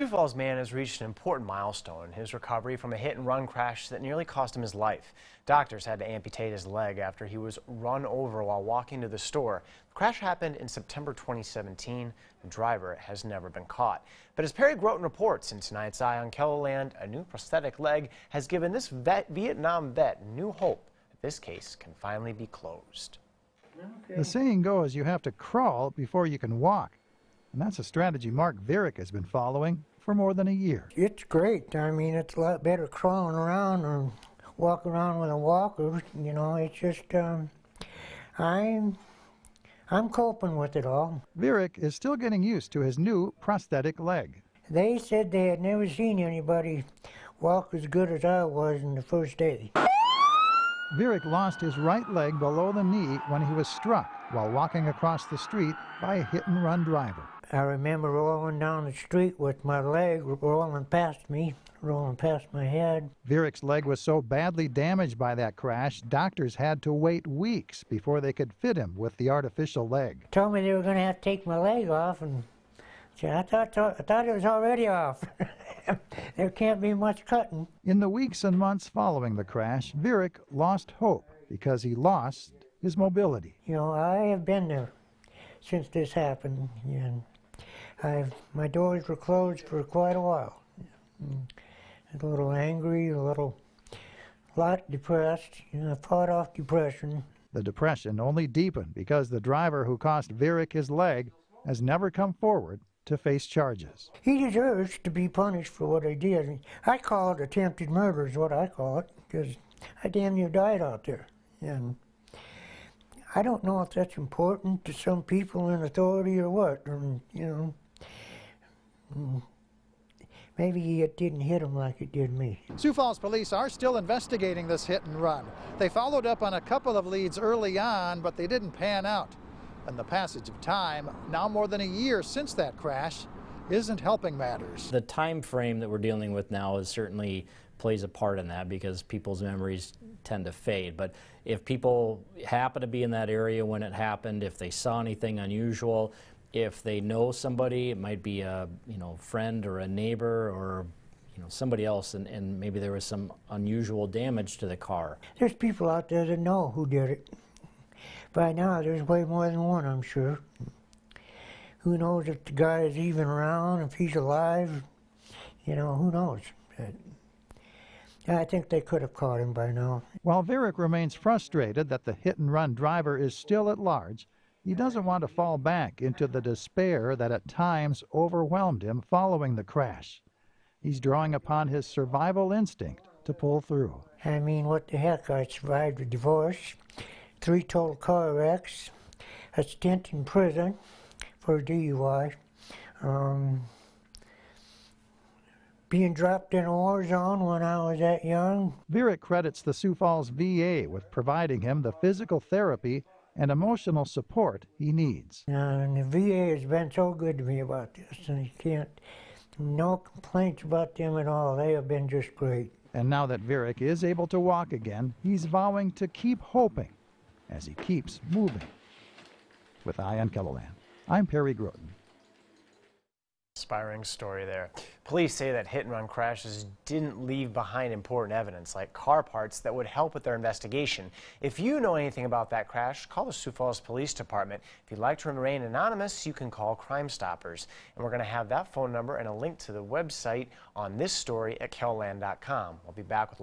Sioux Falls man has reached an important milestone in his recovery from a hit-and-run crash that nearly cost him his life. Doctors had to amputate his leg after he was run over while walking to the store. The crash happened in September 2017. The driver has never been caught. But as Perry Groten reports in tonight's Eye on KELOLAND, a new prosthetic leg has given this Vietnam vet new hope that this case can finally be closed. Okay. The saying goes, you have to crawl before you can walk. And that's a strategy Mark Vierick has been following for more than a year. It's great. I mean, it's a lot better crawling around or walking around with a walker. You know, it's just, I'm coping with it all. Vierick is still getting used to his new prosthetic leg. They said they had never seen anybody walk as good as I was in the first day. Vierick lost his right leg below the knee when he was struck while walking across the street by a hit-and-run driver. I remember rolling down the street with my leg rolling past my head. Vierick's leg was so badly damaged by that crash, doctors had to wait weeks before they could fit him with the artificial leg. Told me they were going to have to take my leg off, and I thought it was already off. There can't be much cutting. In the weeks and months following the crash, Vierick lost hope because he lost his mobility. You know, I have been there since this happened, and my doors were closed for quite a while. A little angry, a lot depressed. You know, I fought off depression. The depression only deepened because the driver who cost Vierick his leg has never come forward to face charges. He deserves to be punished for what he did. I call it attempted murder is what I call it, because I damn near died out there. And I don't know if that's important to some people in authority or what, or, you know, maybe it didn't hit him like it did me. Sioux Falls police are still investigating this hit and run. They followed up on a couple of leads early on, but they didn't pan out. And the passage of time, now more than a year since that crash, isn't helping matters. The time frame that we're dealing with now is certainly plays a part in that because people's memories tend to fade. But if people happen to be in that area when it happened, if they saw anything unusual, if they know somebody, it might be a friend or a neighbor or somebody else, and maybe there was some unusual damage to the car. There's people out there that know who did it. By now, there's way more than one, I'm sure. Who knows if the guy is even around, if he's alive? You know, who knows? But I think they could have caught him by now. While Vierick remains frustrated that the hit-and-run driver is still at large, he doesn't want to fall back into the despair that at times overwhelmed him following the crash. He's drawing upon his survival instinct to pull through. I mean, what the heck? I survived a divorce, 3 total car wrecks, a stint in prison for DUI, being dropped in a war zone when I was that young. Vierick credits the Sioux Falls VA with providing him the physical therapy and emotional support he needs. And the VA has been so good to me about this, and no complaints about them at all. They have been just great. And now that Vierick is able to walk again, he's vowing to keep hoping as he keeps moving. With Eye on KELOLAND, I'm Perry Groten. Inspiring story there. Police say that hit-and-run crashes didn't leave behind important evidence like car parts that would help with their investigation. If you know anything about that crash, call the Sioux Falls Police Department. If you'd like to remain anonymous, you can call Crime Stoppers. And we're going to have that phone number and a link to the website on this story at KELOLAND.com. We'll be back with